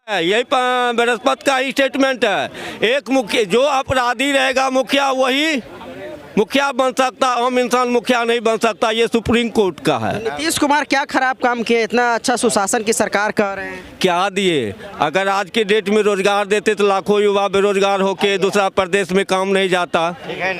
यही बृहस्पति का ही स्टेटमेंट है। एक मुखिया जो अपराधी रहेगा मुखिया वही मुखिया बन सकता, आम इंसान मुखिया नहीं बन सकता। ये सुप्रीम कोर्ट का है। नीतीश कुमार क्या खराब काम किए, इतना अच्छा सुशासन की सरकार कह रहे हैं? क्या दिए? अगर आज के डेट में रोजगार देते तो लाखों युवा बेरोजगार होके दूसरा प्रदेश में काम नहीं जाता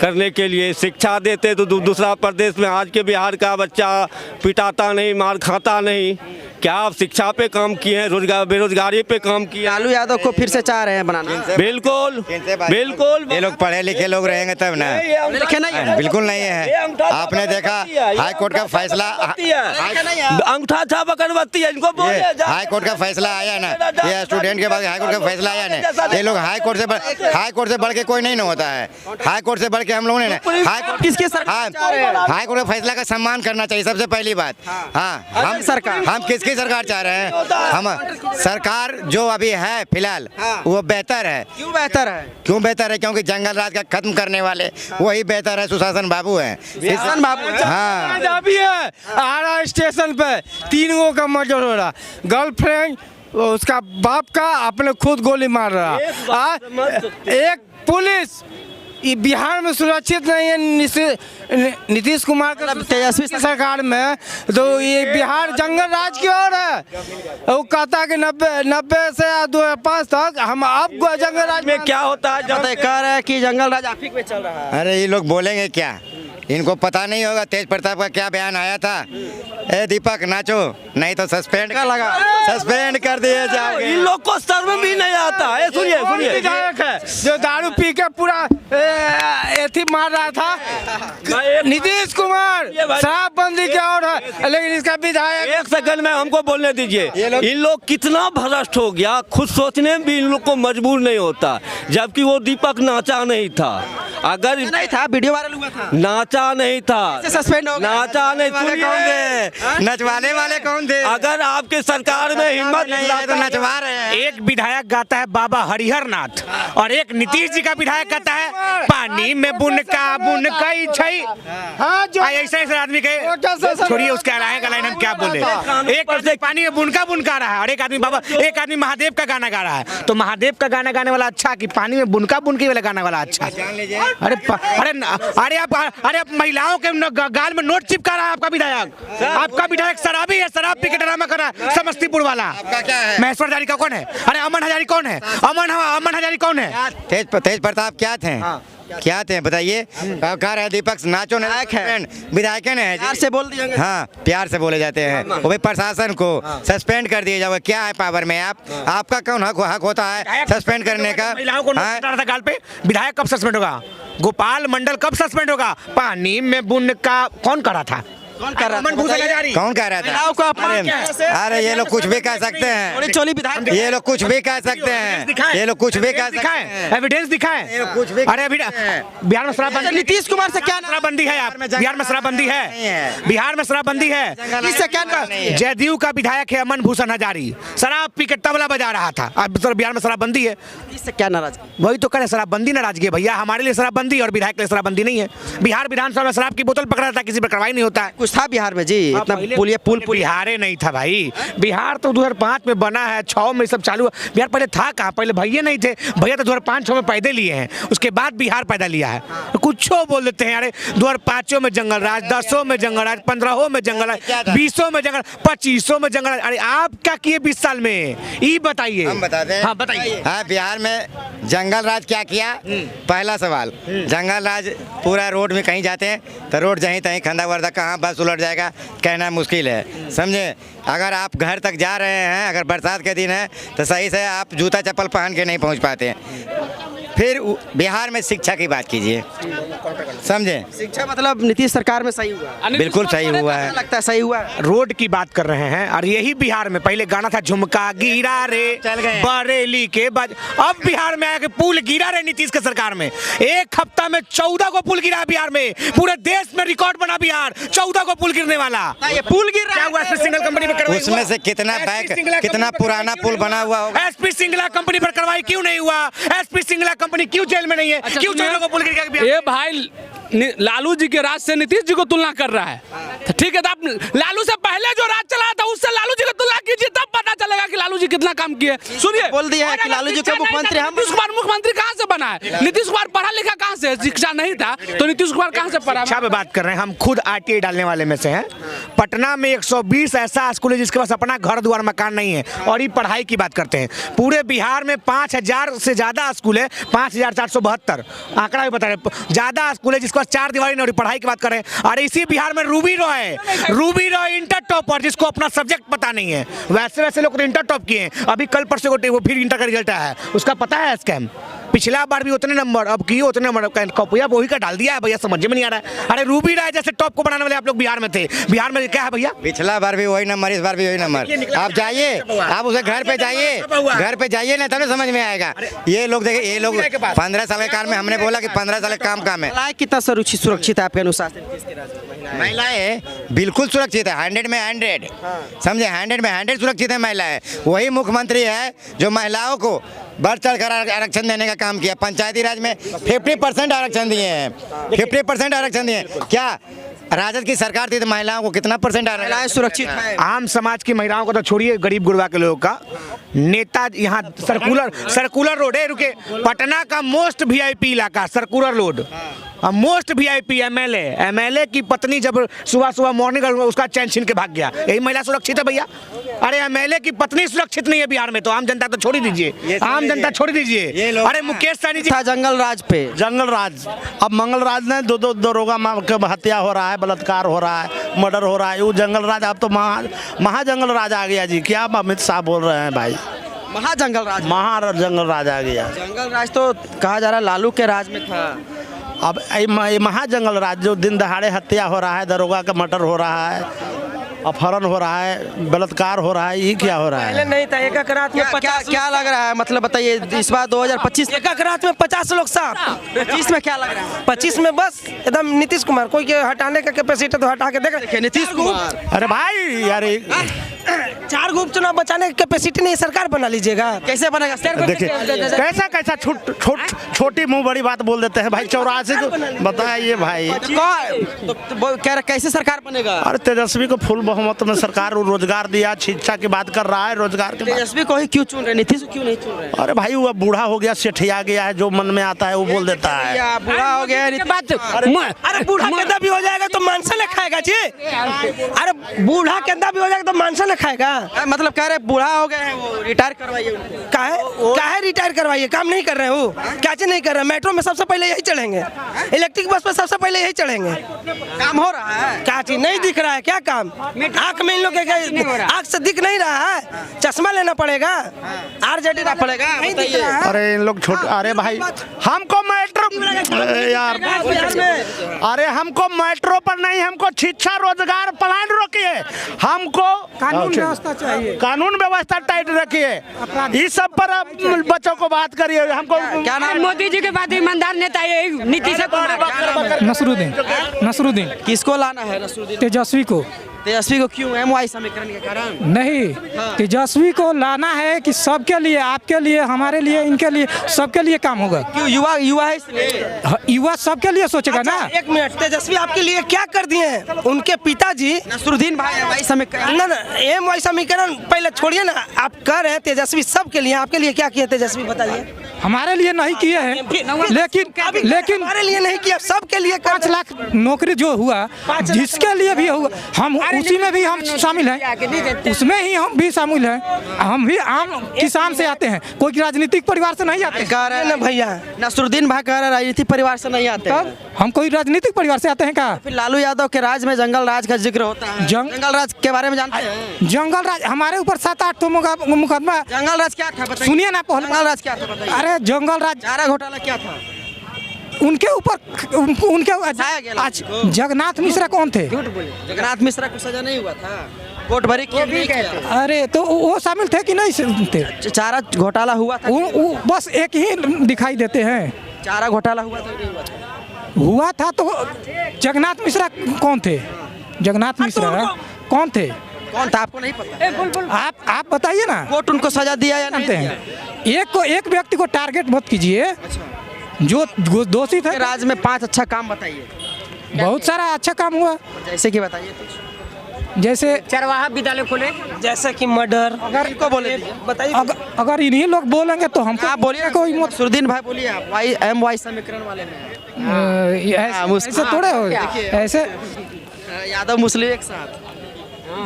करने के लिए। शिक्षा देते तो दूसरा प्रदेश में आज के बिहार का बच्चा पिटाता नहीं, मार खाता नहीं। क्या आप शिक्षा पे काम किए हैं? रोजगार बेरोजगारी पे काम किए? लालू यादव को फिर से चाह रहे हैं बनाना? बिल्कुल बिल्कुल। ये लोग पढ़े लिखे लोग रहेंगे तब ना। लिखे नहीं है? बिल्कुल नहीं है। आपने देखा हाई कोर्ट का फैसला, अंगूठा छाप अगरबत्ती है, इनको हाई कोर्ट का फैसला आया ना, ये स्टूडेंट के बाद हाई कोर्ट का फैसला आया ना। ये लोग हाई कोर्ट से बढ़ के कोई नहीं ना होता है। हाई कोर्ट से बढ़ के हम लोगों ने किसके सरकार? हाई कोर्ट का फैसला का सम्मान करना चाहिए सबसे पहली बात। हाँ, हम किसकी सरकार चाह रहे हैं? हम सरकार जो अभी है फिलहाल वो बेहतर है। क्यों बेहतर है? क्यों बेहतर है? क्योंकि जंगल राज का खत्म करने वाले वही बेहतर है। सुशासन बाबू है। सुशासन बाबू है। हाँ, अभी है आरा स्टेशन पे 3 गो का मर्डर हो रहा, गर्लफ्रेंड उसका बाप का अपने खुद गोली मार रहा। एक पुलिस ये बिहार में सुरक्षित नहीं है। नीतीश कुमार का तेजस्वी सरकार में तो ये बिहार जंगल राज की ओर है। वो कहता है कि 90 से 2005 तक हम अब जंगल राज में क्या होता है? जब कह रहे हैं कि जंगल राज आप ही पे चल रहा है। अरे ये लोग बोलेंगे क्या? इनको पता नहीं होगा तेज प्रताप का क्या बयान आया था। ए दीपक नाचो नहीं तो सस्पेंड कर दिए जाओगे। इन लोग को शर्म भी नहीं आता है। सुनिए विधायक है जो दारू पी के पूरा एथी मार रहा था। नीतीश कुमार शराबबंदी की ओर है, लेकिन इसका विधायक। एक सेकंड में हमको बोलने दीजिए। इन लोग कितना भ्रष्ट हो गया, खुद सोचने में भी इन लोग को मजबूर नहीं होता। जबकि वो दीपक नाचा नहीं था। अगर नहीं था, वीडियो वायरल हुआ था। नाचा नहीं था, सस्पेंड हो गया। नाचा नहीं। कौन थे नचवाने वाले? कौन थे? अगर आपके सरकार में हिम्मत नहीं है तो नचवा रहे हैं। एक विधायक गाता है बाबा हरिहर नाथ और एक नीतीश जी का विधायक कहता है पानी में बुनका बुनकई छई। हाँ, जो ऐसे आदमी के छोड़िए, उसके लाइन हम क्या बोले। एक आदमी पानी में बुनका बुनका रहा है और एक आदमी महादेव का गाना गा रहा है। तो महादेव का गाना गाने वाला अच्छा कि पानी में बुनका बुनकी वाला गाना वाला अच्छा? अरे आप महिलाओं के गाल में नोट चिपका रहा है आपका विधायक। आपका विधायक शराबी है, शराब पी के ड्रामा कर रहा है। समस्तीपुर वाला आपका क्या है? महेश्वर हजारी का कौन है? अरे अमन हजारी कौन है? अमन हजारी कौन है? तेज प्रताप क्या थे? क्या थे बताइए? कह रहे दीपक नाचो विधायक ने प्यार से बोल दिए। हाँ, प्यार से बोले जाते हैं। वो भी प्रशासन को सस्पेंड कर दिया जाओगे। क्या है पावर में आप? आपका कौन हक होता है सस्पेंड करने का? महिलाओं को था गाल पे। विधायक कब सस्पेंड होगा? गोपाल मंडल कब सस्पेंड होगा? पानी में बुनका कौन करा था? कौन कर रहा था? कौन कह रहा था? अरे ये लोग कुछ भी कह सकते हैं। ये लोग कुछ भी कह सकते हैं। ये लोग कुछ भी कह सकते हैं। एविडेंस दिखाएं। कुछ भी। अरे बिहार में शराबबंदी। नीतीश कुमार से क्या शराबबंदी है? आप बिहार में शराबबंदी है? बिहार में शराबबंदी है? इससे क्या? जदयू का विधायक है अमन भूषण हजारी, शराब पी के तबला बजा रहा था। अब बिहार में शराबबंदी है। इससे क्या नाराज? वही तो कह शराबबंदी नाराजगी है भैया। हमारे लिए शराबबंदी और विधायक के लिए शराबबंदी नहीं है। बिहार विधानसभा में शराब की बोतल पकड़ा था, किसी पर कार्रवाई नहीं होता है। कुछ था बिहार में जी? इतना पुल बिहार नहीं था भाई। बिहार तो 2005 में बना है, 6 में सब चालू। बिहार पहले था कहाँ? पहले भैया नहीं थे। भैया तो 2005-6 में पैदे लिए हैं, उसके बाद बिहार पैदा लिया है। कुछ बोल देते हैं। अरे 2005 में जंगल राज, 10 में जंगल राज, 15 में जंगल राज, 20 में जंगल, 25 में जंगल राज। अरे आप क्या किए 20 साल में? ये बताइए। हम बता दें। हाँ बताइए। हाँ, बिहार में जंगल राज क्या किया? पहला सवाल, जंगल राज पूरा रोड में कहीं जाते हैं तो रोड जहीं तहीं खंदा वर्दा कहाँ बस उलट जाएगा कहना मुश्किल है, समझे? अगर आप घर तक जा रहे हैं, अगर बरसात के दिन है तो सही से आप जूता चप्पल पहन के नहीं पहुंच पाते हैं। फिर बिहार में शिक्षा की बात कीजिए, समझे? शिक्षा मतलब नीतीश सरकार में सही हुआ? बिल्कुल सही हुआ है। लगता है सही हुआ। रोड की बात कर रहे हैं और यही बिहार में पहले गाना था झुमका गिरा रे बरेली के बाद। अब बिहार में आके पुल गिरा रे नीतीश के सरकार में। एक हफ्ता में 14 को पुल गिरा बिहार में। पूरे देश में रिकॉर्ड बना बिहार, 14 को पुल गिरने वाला। ये पुल गिर रहा है सिंगल कंपनी पर कार्रवाई? उसमें से कितना पुराना पुल बना हुआ होगा? एसपी सिंगला कंपनी पर कार्रवाई क्यों नहीं हुआ? एसपी सिंगला कंपनी क्यों जेल में नहीं है? अच्छा, क्यों सुनिए, चोरों को पुल गिरा के बिहार? ये भाई लालू जी के राज से नीतीश जी को तुलना कर रहा है। तो ठीक है, तो आप लालू से पहले जो राज चला था उससे लालू जी को तुलना कीजिए, तब पता चलेगा कि लालू जी कितना काम किए। सुनिए, बोल दिया है और कि अगर लालू जी को शिक्षा नहीं मुख्यमंत्री था, हम नीतीश कुमार मुख्यमंत्री कहाँ से बना है? नीतीश कुमार पढ़ा लिखा कहाँ से है? शिक्षा नहीं था तो नीतीश कुमार कहाँ से पढ़ा? शिक्षा पे बात कर रहे हैं, हम खुद RTI डालने वाले में से हैं। पटना में 120 ऐसा स्कूल है जिसके पास अपना घर द्वार मकान नहीं है, और ये पढ़ाई की बात करते हैं। पूरे बिहार में 5000 से ज्यादा स्कूल है, 5472 आंकड़ा भी बता रहे हैं। ज्यादा स्कूल है जिसके पास 4 दीवारी नहीं, पढ़ाई की बात कर रहे हैं। और इसी बिहार में रूबी रॉय इंटर टॉपर, जिसको अपना सब्जेक्ट पता नहीं है। वैसे लोग तो इंटर टॉप किए हैं, अभी कल परसों को फिर इंटर का रिजल्ट आया है, उसका पता है स्कैम। पिछला बार भी उतने नंबर, अब किए उतने नंबर, कॉपिया वही का डाल दिया है भैया, समझ में नहीं आ रहा है। अरे रूबी राय जैसे टॉप को बनाने वाले आप लोग बिहार में थे, बिहार में क्या है भैया? पिछला बार भी वही नंबर, इस बार भी वही नंबर। आप जाइए, आप उसे घर पे जाइए, घर पे जाइए ना, तब समझ में आएगा। ये लोग देखिए, ये लोग 15 साल के काल में, हमने बोला कि 15 साल का काम है। महिलाएं कितना सुरक्षित है आपके अनुसार? महिलाएं बिल्कुल सुरक्षित है, 100 में 100, समझे, 100 में 100 सुरक्षित है महिलाएं। वही मुख्यमंत्री है जो महिलाओं को बढ़ चढ़ कर आरक्षण देने का काम किया। पंचायती राज में 50% आरक्षण दिए हैं, 50% आरक्षण दिए हैं। क्या राजद की सरकार थी तो महिलाओं को कितना % महिलाएं सुरक्षित है? आम समाज की महिलाओं को तो छोड़िए, गरीब गुरबा के लोगों का नेता यहाँ सर्कुलर रोड है, रुके, पटना का मोस्ट VIP इलाका circular road, most VIP MLA की पत्नी जब सुबह मॉर्निंग उसका चैन छीन के भाग गया, यही महिला सुरक्षित है भैया? अरे MLA की पत्नी सुरक्षित नहीं है बिहार में, तो आम जनता तो छोड़ ही दीजिए, आम जनता छोड़ ही दीजिए। अरे मुकेश सहनी जी था जंगल राज पे, जंगल राज, अब मंगल राज ने दो दरोगा के हत्या हो रहा है, बलात्कार हो रहा है, मर्डर हो रहा है, वो जंगल राज अब तो महाजंगल राज आ गया जी। क्या अमित शाह बोल रहे हैं भाई? महाजंगल राज आ गया। जंगल राज तो कहा जा रहा है लालू के राज में था। अब ये महाजंगल राज जो दिन दहाड़े हत्या हो रहा है, दरोगा का मर्डर हो रहा है, अपहरण हो रहा है, बलात्कार हो रहा है, ये क्या हो रहा है? नहीं था, एक रात में 50 क्या लग रहा है? मतलब बताइए, इस बार 2025 एक रात में 50 लोग साफ। 25 में क्या लग रहा है? 25 में बस एकदम नीतीश कुमार, कोई के हटाने का कैपेसिटी तो हटा के देख। नीतीश कुमार, अरे भाई यार 4 को उपचुनाव बचाने की कैपेसिटी नहीं, सरकार बना लीजिएगा। कैसे बनेगा? देखिए कैसा छोटी मुंह बड़ी बात बोल देते हैं भाई। 84 को बताइए भाई, कैसे सरकार बनेगा? अरे तेजस्वी को फुल बहुमत में सरकार रोजगार दिया, शिक्षा की बात कर रहा है, रोजगार की तेजस्वी को ही क्यों चुन रहे, नीतीश को क्यों नहीं चुन रहे? अरे भाई वो बूढ़ा हो गया, सेठिया गया है, जो मन में आता है वो बोल देता है। बूढ़ा हो गया अरे बूढ़ा केंदा भी हो जाएगा तो मानसा ने खाएगा जी। अरे बूढ़ा केंदा भी हो जाएगा तो मानसा ने खाएगा। मतलब कह रहे बूढ़ा हो गए हैं, वो रिटायर करवाइए उनको। काहे रिटायर करवाइए? काम नहीं कर रहे हो, क्या चीज नहीं कर रहे? मेट्रो में सबसे पहले यही चढ़ेंगे, इलेक्ट्रिक बस पे सबसे पहले यही चढ़ेंगे। काम हो रहा है? क्या चीज नहीं दिख रहा है? क्या काम? आँख में इन लोग आँख से दिख नहीं रहा है, चश्मा लेना पड़ेगा, RJD लेना पड़ेगा। अरे इन लोग छोटे, अरे भाई हमको मेट्रो यार, अरे हमको मेट्रो पर नहीं, हमको शिक्षा रोजगार प्लान रोकिए, हमको कानून व्यवस्था चाहिए, कानून व्यवस्था टाइट रखिए, इस सब पर बच्चों को बात करिए। हमको क्या नाम? मोदी जी के बाद ईमानदार नेता है नीतीश कुमार। नसरुद्दीन। किसको लाना है? नसरुद्दीन तेजस्वी को। तेजस्वी को क्यों? MY समीकरण के कारण नहीं, तेजस्वी को लाना है कि सबके लिए, आपके लिए, हमारे लिए, इनके लिए, सबके लिए काम होगा। क्यों? युवा है इसलिए। युवा सबके लिए सोचेगा ना। एक मिनट, तेजस्वी आपके लिए क्या कर दिए हैं? उनके पिताजी नसरुद्दीन भाई MY समीकरण, ना MY समीकरण पहले छोड़िए ना, आप कह रहे हैं तेजस्वी सबके लिए, आपके लिए क्या किए तेजस्वी बताइए? हमारे लिए नहीं किए हैं, लेकिन हमारे लिए नहीं किया, सबके लिए 5 लाख नौकरी जो हुआ, जिसके लिए भी हुआ, हम उसी में भी हम शामिल हैं, उसमें ही हम भी शामिल हैं। हम भी आम किसान से आते हैं, कोई राजनीतिक परिवार से नहीं आते। कह रहे हैं ना भैया, नसरुद्दीन भाई कह रहे हैं राजनीतिक परिवार से नहीं आते। हम कोई राजनीतिक परिवार से आते हैं क्या? फिर लालू यादव के राज में जंगल राज का जिक्र होता है, जंगल राज के बारे में जानते हैं? जंगल राज हमारे ऊपर 7-8 तो मुकदमा। जंगल राज क्या था बताइए? सुनिए ना पहले, जंगल राज क्या था बताइए? अरे जंगल राज, चारा घोटाला क्या था? उनके ऊपर उनके आज जगन्नाथ मिश्रा कौन थे? जगन्नाथ मिश्रा को सजा नहीं हुआ था, कोर्ट भरी नहीं किया। अरे तो वो शामिल थे कि नहीं थे? चारा घोटाला हुआ था? वो बस एक ही दिखाई देते हैं। चारा घोटाला हुआ था नहीं हुआ था? हुआ था तो जगन्नाथ मिश्रा कौन थे? जगन्नाथ मिश्रा कौन थे? कौन था आपको नहीं पता? आप बताइए ना। कोर्ट उनको सजा दिया या नहीं जानते हैं, एक व्यक्ति को टारगेट मत कीजिए जो दोषी थे। राज्य में 5 अच्छा काम बताइए। बहुत सारा अच्छा काम हुआ, जैसे कि बताइए तो। जैसे चरवाहा विद्यालय खोले, जैसे कि मर्डर। अगर इनको बोले बताइए। अगर इन्हीं लोग बोलेंगे तो हम आप बोलिए, कोई मत। सुरदीन भाई बोलिए आप। वाई समीकरण वाले में ऐसे थोड़े हो, ऐसे यादव मुस्लिम एक साथ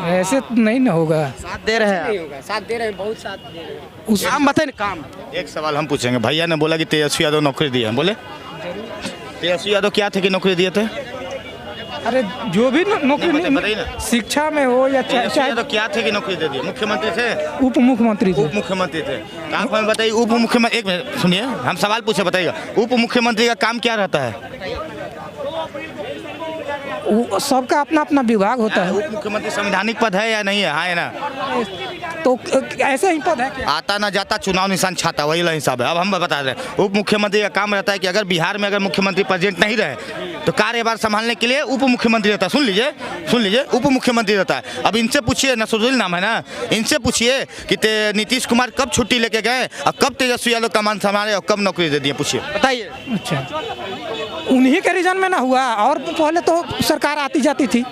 ऐसे नहीं ना होगा। साथ दे रहे हैं। साथ दे रहे हैं, बहुत साथ दे रहे हैं। काम बताइए ना, काम। एक सवाल हम पूछेंगे। भैया ने बोला कि तेजस्वी यादव नौकरी दिए हैं, बोले तेजस्वी यादव क्या थे कि नौकरी दिए थे? अरे जो भी नौकरी बताइए ना। शिक्षा में हो या तेजस्वी यादव क्या थे कि नौकरी दे दी? मुख्यमंत्री थे, उप मुख्यमंत्री थे। उप मुख्यमंत्री थे। तो आप हमें बताइए, उप मुख्यमंत्री, एक मिनट सुनिए, हम सवाल पूछे, बताइएगा उप मुख्यमंत्री का काम क्या रहता है? सबका अपना अपना विभाग होता है। उप मुख्यमंत्री संवैधानिक पद है या नहीं है? हाँ है ना। तो ऐसे ही पद है क्या? आता ना जाता चुनाव निशान छाता, वही ला हिसाब है। अब हम बता रहे हैं, उप मुख्यमंत्री का काम रहता है कि अगर बिहार में अगर मुख्यमंत्री प्रेजेंट नहीं रहे तो कार्यभार संभालने के लिए उप मुख्यमंत्री रहता है। सुन लीजिए उप मुख्यमंत्री रहता है। अब इनसे पूछिए, नसरुद्दीन नाम है ना, इनसे पूछिए कि नीतीश कुमार कब छुट्टी लेके गए और कब तेजस्वी यादव कमान संभाले और कब नौकरी दे दिए, पूछिए, बताइए। अच्छा, उन्हीं के रीजन में ना हुआ, और पहले तो सरकार आती जाती थी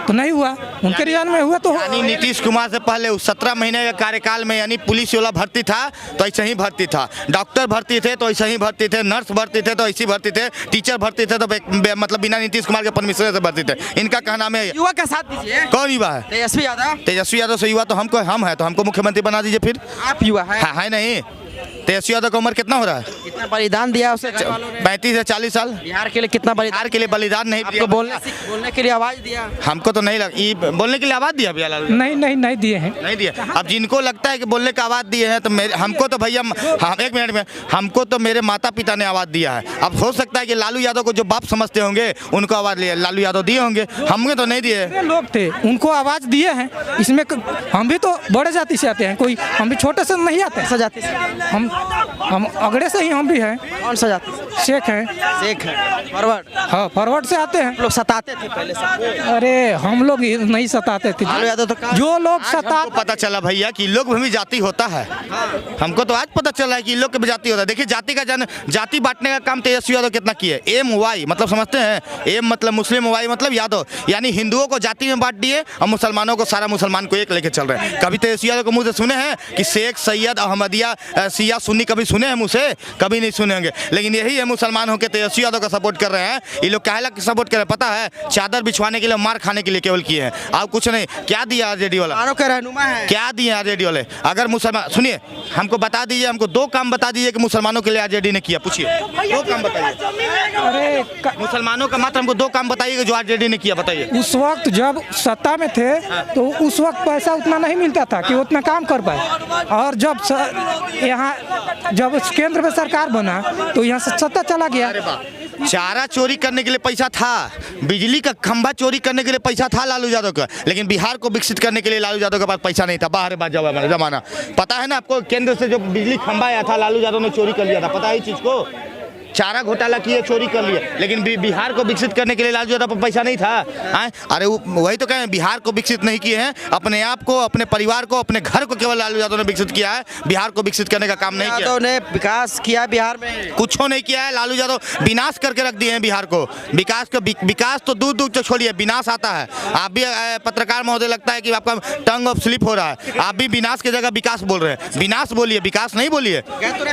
तो नहीं हुआ, उनके रीजन में हुआ तो। यानी नीतीश कुमार से पहले उस 17 महीने के कार्यकाल में यानी पुलिस वाला भर्ती था तो ऐसे ही भर्ती था, डॉक्टर भर्ती थे तो ऐसे ही भर्ती थे, नर्स भर्ती थे तो ऐसी भर्ती थे, टीचर भर्ती थे तो मतलब बिना नीतीश कुमार के परमिशन से भर्ती थे। इनका कहना में युवा का साथ दीजिए। कौन युवा है? तेजस्वी यादव से युवा तो हम है तो हमको मुख्यमंत्री बना दीजिए फिर। आप युवा है? है नहीं। तेजस्वी यादव का उम्र कितना हो रहा है? कितना बलिदान दिया उसे? 35 से 40 साल। बिहार के लिए कितना बलिदान? बिहार के लिए बलिदान नहीं आपको बोलने के लिए आवाज दिया? हमको तो नहीं लगा बोलने के लिए आवाज दिया भैया। नहीं दिए हैं, नहीं दिए। अब जिनको लगता है कि बोलने का आवाज दिए हैं तो हमको तो भैया, हम एक मिनट में, हमको तो मेरे माता पिता ने आवाज दिया है। अब हो सकता है कि लालू यादव को जो बाप समझते होंगे उनको आवाज लालू यादव दिए होंगे, हमने तो नहीं दिए। लोग थे उनको आवाज दिए हैं। इसमें हम भी तो बड़े जाति से आते हैं, कोई हम भी छोटे से नहीं आते हैं। जाति से हम अगड़े से ही हम भी हैं। कौन सा जाति? शेख हैं। शेख है, फॉरवर्ड। हाँ, फॉरवर्ड से आते हैं। लोग सताते थे पहले से। अरे हम लोग नहीं सताते थे, लालू यादव तो जो लोग सता। पता चला भैया कि लोग भी जाति होता है। हमको तो आज पता चला है कि लोग भी जाति होता है। देखिए जाति बांटने का काम तेजस्वी यादव कितना किया है। एम वाई मतलब समझते हैं, एम मतलब मुस्लिम, वाई मतलब यादव, यानी हिंदुओं को जाति में बांट दिए और मुसलमानों को, सारा मुसलमान को एक लेके चल रहे हैं। कभी तेजस्वी यादव को मुंह से सुने हैं कि शेख, सैयद, अहमदिया, शिया, सुन्नी कभी सुने हैं मुझसे? कभी नहीं सुनेंगे। लेकिन यही है मुसलमान होकर तेजस्वी यादव का सपोर्ट कर रहे हैं। ये लोग काहे लग सपोर्ट कर रहे हैं पता है? चादर बिछवाने के लिए, मार खाने के लिए केवल किए हैं, आप कुछ नहीं। क्या दिया आरजेडी वाला? रहनुमा है। क्या दिए आरजेडी वाले? अगर मुसलमान, सुनिए, हमको बता दीजिए, हमको 2 काम बता दीजिए कि मुसलमानों के लिए आरजेडी ने किया, पूछिए 2 काम बताइए। अरे मुसलमानों का मात्र हमको 2 काम बताइए जो आरजेडी ने किया, बताइए। उस वक्त जब सत्ता में थे तो उस वक्त पैसा उतना नहीं मिलता था कि उतना काम कर पाए, और जब यहाँ जब केंद्र में सरकार बना तो यहाँ से सत्ता चला गया। चारा चोरी करने के लिए पैसा था, बिजली का खंभा चोरी करने के लिए पैसा था लालू यादव का, लेकिन बिहार को विकसित करने के लिए लालू यादव के पास पैसा नहीं था। बाहर बात जमाना पता है ना आपको? केंद्र से जो बिजली खंभा आया था लालू यादव ने चोरी कर लिया था, पता है इस चीज को? चारा घोटाला किए, चोरी कर लिए, लेकिन बिहार को विकसित करने के लिए लालू यादव पर पैसा नहीं था। अरे वही तो कहें, बिहार को विकसित नहीं किए हैं, अपने आप को, अपने परिवार को, अपने घर को केवल लालू यादव ने विकसित किया है। बिहार को विकसित करने का काम नहीं किया। यादव ने विकास किया बिहार में? कुछ नहीं किया है। लालू यादव विनाश करके रख दिए हैं बिहार को। विकास तो दूर दूर तक छोड़िए, विनाश आता है। आप भी पत्रकार महोदय, लगता है कि आपका टंग ऑफ स्लिप हो रहा है, आप भी विनाश की जगह विकास बोल रहे हैं। विनाश बोलिए, विकास नहीं बोलिए।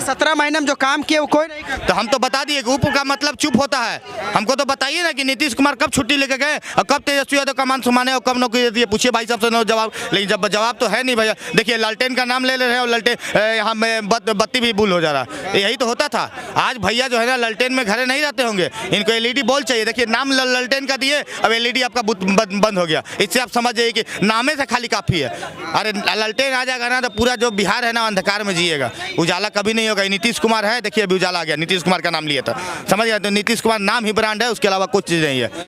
17 महीने में जो काम किया वो कोई नहीं करता। तो हम तो बता दिए कि उप का मतलब चुप होता है। हमको तो बताइए ना कि नीतीश कुमार कब छुट्टी लेके गए और कब तेजस्वी यादव का मान सम्मान और कब नौकरी दे दिए, पूछिए भाई साहब से। नो जवाब। लेकिन जब जवाब तो है नहीं भैया। देखिए लालटेन का नाम ले रहे हैं और लालटेन यहाँ में बत्ती भी बुल हो जा रहा है। यही तो होता था। आज भैया जो है ना लालटेन में घरे नहीं रहते होंगे, इनको एलईडी बॉल चाहिए। देखिए नाम लालटेन का दिए, अब एलईडी आपका बंद हो गया। इससे आप समझ जाइए कि नामे से खाली काफी है। अरे लालटेन आ जाएगा ना तो पूरा जो बिहार है ना अंधकार में जिएगा, उजाला कभी नहीं होगा। नीतीश कुमार है, देखिए अभी उजाला आ गया, नीतीश कुमार का नाम लिया था, समझ गया? तो नीतीश कुमार नाम ही ब्रांड है, उसके अलावा कुछ चीज़ नहीं है।